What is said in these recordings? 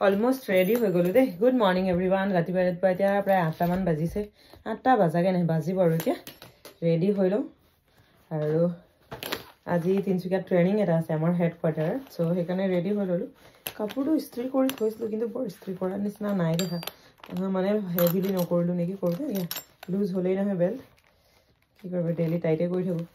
almost ready হৈ গলো দেই গুড মৰ্নিং এভৰিৱান ৰাতিপুৱা এতিয়া প্ৰায় 8টা মান বাজিছে 8টা বাজাগে নাই বাজিব আৰু এতিয়া ৰেডি হৈ লওঁ আৰু আজি তিনচুকীয়া ট্ৰেইনিং এটা আছে আমাৰ হেডকোৱাৰ্টাৰত সো সেইকাৰণে ৰেডি হৈ ললো কাপোৰটো ইস্ত্ৰি কৰি থৈছিলো কিন্তু বৰ ইস্ত্ৰি কৰাৰ নিচিনা নাই দেখা মানে হেভিলি নকৰিলো নেকি কৰোঁ এয়া লুজ হ'লেই নহয় বেল্ট কি কৰিব ডেইলি টাইটে কৰি থাকোঁ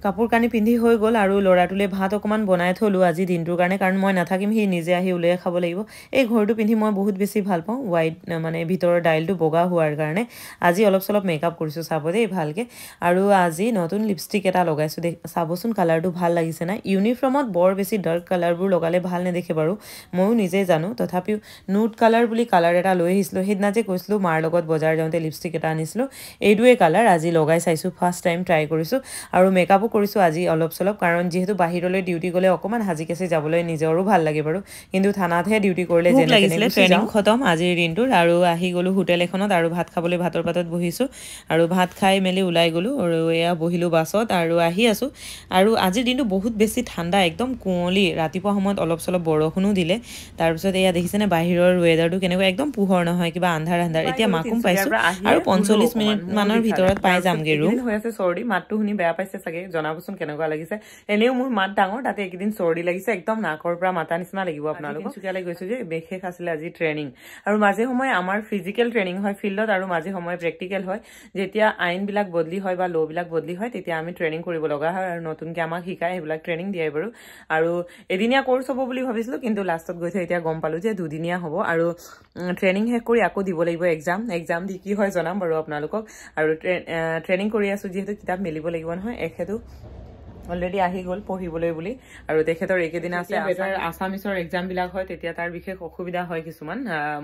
কাপোৰ কানি পিন্ধি হৈ গ'ল আৰু লৰাটোলে ভাত অকমান বনাই থলো আজি দিনটোৰ কাৰণে কাৰণ মই নাথাকিম হি নিজে আহি উলিয়াই খাব লাগিব এই ঘৰটো পিন্ধি মই বহুত বেছি ভাল পাওঁ হোৱাইট মানে ভিতৰৰ ডাইলটো বগা হোৱাৰ কাৰণে আজি অলপ সলপ মেকআপ কৰিছো চাব দেই ভালকে আৰু আজি নতুন লিপষ্টিক এটা লগাইছো দেই চাবচোন কালাৰটো ভাল লাগিছে না ইউনিফৰ্মত বৰ বেছি ডাৰ্ক কালাৰবোৰ লগালে ভাল নেদেখে বাৰু ময়ো নিজে জানো তথাপিও নুট কালাৰ বুলি কালাৰ এটা লৈ আহিছিলো সেইদিনা যে কৈছিলো মাৰ লগত বজাৰ যাওঁতে লিপষ্টিক এটা আনিছিলো এইটোৱে কালাৰ আজি লগাই চাইছো ফাৰ্ষ্ট টাইম ট্ৰাই কৰিছো আৰু মেকআপ কৰিছো আজি অলপ সলপ কাৰণ যেহেতু বাহিৰলৈ ডিউটি গলে অকমান হাজি কেছে যাবলৈ নিজৰো ভাল লাগে বাৰু কিন্তু থানাতহে ডিউটি কৰিলে যেনে লাগিছিলে ট্ৰেইনিং খতম আজিৰ দিনটোৰ আৰু আহি গলো হোটেল এখনত আৰু ভাত খাবলৈ ভাতৰ পাতত বহিছো আৰু ভাত খাই মেলি ওলাই গলো আৰু এয়া বহিলো বাছত আৰু আহি আছো আৰু আজিৰ দিনটো বহুত বেছি ঠাণ্ডা একদম কুঁৱলী ৰাতিপুৱা সময়ত অলপ সলপ বৰষুণো দিলে তাৰ পিছত এয়া দেখিছেনে বাহিৰৰ ওয়েদাৰটো কেনেকুৱা একদম পোহৰ নহয় কিবা আন্ধাৰ আন্ধাৰ এতিয়া মাকুম পাইছো আৰু 45 মিনিট মানৰ ভিতৰত পাই যামগে ৰুম হৈ আছে চৰ্দি মাতটো শুনি বেয়া পাইছে চাগে জনাবচোন কেনেকুৱা লাগিছে এনেও মোৰ মাত ডাঙৰ তাতে একদিন চৰ্দি লাগিছে একদম নাকৰ পৰা মাতা নিচিনা লাগিব আপোনালোকক চুকিয়ালৈ গৈছো যে বিশেষ আছিল আজি ট্ৰেইনিং আৰু মাজে সময়ে আমাৰ ফিজিক্যাল ট্ৰেইনিং হয় ফিল্ডত আৰু মাজে সময়ে প্ৰেক্টিকেল হয় যেতিয়া আইন বিলাক বদলি হয় বা ল বিলাক বদলি হয় তেতিয়া আমি ট্ৰেইনিং কৰিব লগা হয় আৰু নতুনকে আমাক শিকায় সেইবিলাক ট্ৰেইনিং দিয়ে বাৰু আৰু এদিনীয়া কোৰ্স হ'ব বুলি ভাবিছিলো কিন্তু লাষ্টত গৈছে এতিয়া গম পালো যে দুদিনীয়া হ'ব আৰু ট্ৰেইনিং শেষ কৰি আকৌ দিব লাগিব এক্সাম দি কি হয় জনাম বাৰু আপোনালোকক আৰু ট্ৰেইনিং কৰি আছো যেহেতু কিতাপ মেলিব লাগিব নহয় এখেতু অলৰেডি আহি গ'ল পঢ়িবলৈ বুলি আৰু তেখেতৰ একেদিন আছে আসামিছৰ এক্সাম বিলাক হয় তেতিয়া তাৰ বিশেষ অসুবিধা হয় কিছুমান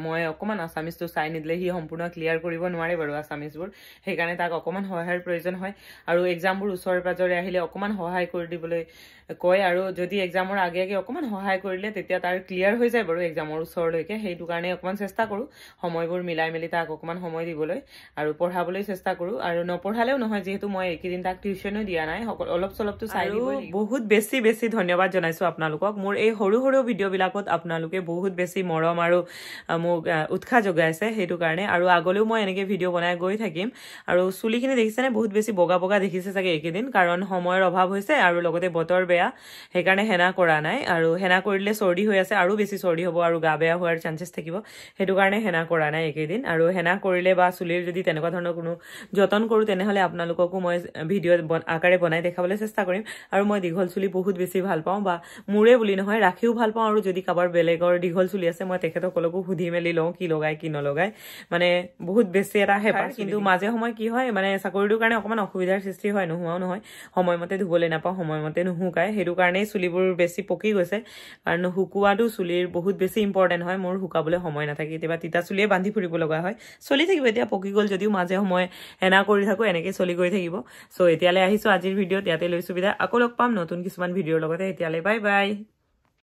মই অকমান আসামিছটো চাই নিদিলে হি সম্পূৰ্ণ ক্লিয়াৰ কৰিব নোৱাৰে বাৰু আসামিছবোৰ সেইকাৰণে তাক অকমান সহায়ৰ প্ৰয়োজন হয় আৰু এক্সামবোৰ ওচৰে পাজৰে আহিলে অকমান সহায় কৰি দিবলৈ কয় আৰু যদি এক্সামৰ আগে অকমান সহায় কৰিলে তেতিয়া তাৰ ক্লিয়াৰ হৈ যায় বাৰু এক্সামৰ ওচৰলৈকে সেইটো কাৰণে অকমান চেষ্টা কৰো সময়বোৰ মিলাই মেলি তাক অকমান সময় দিবলৈ আৰু পঢ়াবলৈ চেষ্টা কৰো আৰু নপঢ়ালেও নহয় যেহেতু মই একেদিন তাক টিউচনো দিয়া নাই অলপ চলপটো চাই দিব বহুত বেছি ধন্যবাদ জনাইছো আপোনালোকক মোৰ এই সৰু সৰু ভিডিঅ বিলাকত আপোনালোকে বহুত বেছি মৰম আৰু মোক উৎসাহ যোগাইছে সেইটো কাৰণে আৰু আগলৈও মই এনেকৈ ভিডিঅ বনাই গৈ থাকিম আৰু চুলিখিনি দেখিছেনে বহুত বেছি বগা বগা দেখিছে চাগে একেদিন কাৰণ সময়ৰ অভাৱ হৈছে আৰু লগতে বতৰ বেয়া সেইকাৰণে হেনা কৰা নাই আৰু হেনা কৰিলে চৰ্দি হৈ আছে আৰু বেছি চৰ্দি হ'ব আৰু গা বেয়া হোৱাৰ চান্সেছ থাকিব সেইটো কাৰণে হেনা কৰা নাই একেদিন আৰু হেনা কৰিলে বা চুলিৰ যদি তেনেকুৱা ধৰণৰ কোনো যতন কৰো তেনেহলে আপোনালোককো মই ভিডিঅ আকাৰে বনাই দেখাবলৈ চেষ্টা কৰিম আৰু মই দীঘল চুলি বহুত বেছি ভাল পাওঁ বা মোৰে বুলি নহয় ৰাখিও ভাল পাওঁ আৰু যদি কাবাৰ বেলেগৰ দীঘল চুলি আছে মই তেখেতসকলকো সুধি মেলি লওঁ কি লগাই কি নলগাই মানে বহুত বেছি এটা হেঁপাহ কিন্তু মাজে সময় কি হয় মানে চাকৰিটোৰ কাৰণে অকমান অসুবিধাৰ সৃষ্টি হয় নোহোৱাও নহয় সময়মতে ধুবলৈ নাপাওঁ সময়মতে নুশুকায় সেইটো কাৰণেই চুলিবোৰ বেছি পকি গৈছে কাৰণ শুকুৱাটো চুলিৰ বহুত বেছি ইম্পৰ্টেণ্ট হয় মোৰ শুকাবলৈ সময় নাথাকে কেতিয়াবা তিতা চুলিয়ে বান্ধি ফুৰিব লগা হয় চলি থাকিব এতিয়া পকি গ'ল যদিও মাজে সময়ে হেনা কৰি থাকো এনেকৈ চলি গৈ থাকিব সো এতিয়ালৈ আহিছো আজিৰ ভিডিঅ'ত ইয়াতে লৈছো বিদায় আকৌ লগ পাম নতুন কিছুমান ভিডিঅ'ৰ লগতে এতিয়ালৈ বাই বাই